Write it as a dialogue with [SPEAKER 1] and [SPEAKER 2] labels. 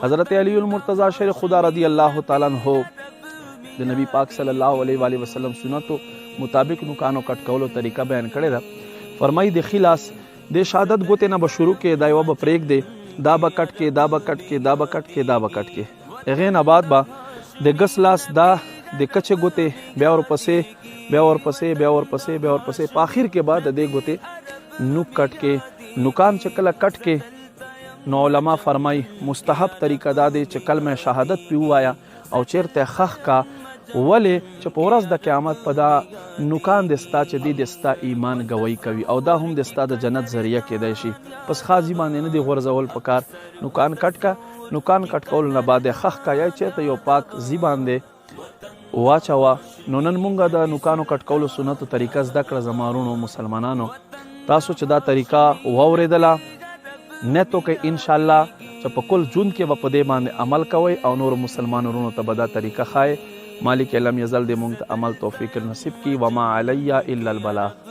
[SPEAKER 1] حضرت علی المرتضی شیر خدا رضی اللہ تعالیٰ عنہ د نبی پاک صلی الله علیه و آله وسلم سنتو مطابق نوکانو کټ کولو طریقه بیان کړی ده. فرمای د خلاص د شهادت ګوتې نه به شروع کې دا یوه به پرېږدې، دا به کټ کې، دا به کټ کې، دا به کټ کې، دا به کټ کې. هغې نه بعد به د ګس لاس دا د کچې ګوتې بیا ورپسې بیا ورپسې بیا ورپسې بیا ورپسې په آخر کې به د دې ګوتې نوک کټ کې. نوکان چې کله کټ کې نو علما فرمای مستحب طریقه دا دی چې کلمه شهادت پې ووایه او چیرته خخ کا، ولې چې په ورځ د قیامت په دا نوکان د ستا چې دی د ستا ایمان ګوی کوي او دا هم د ستا د جنت ذریعه کېدی شي. پس خاصی باندې نه دی غورځول پکار. نوکان کټ کا، نوکان کټ کولو نه بعد خخ کا یا چیرته یو پاک زی باندې واچوه. نو نن مونږ د نوکانو کټ کولو سنتو طریقه زده کړه زمارونو مسلمانانو. تاسو چې دا طریقه واورېدله نیتو کې انشاءالله چې په کل جون کې به په دې باندې عمل کوئ او نور مسلمان ورونو ته به دا طریقه ښایي. مالک لم یزل دې مونږ ته عمل توفیق نصیب کی. وما علی الا البلاغ.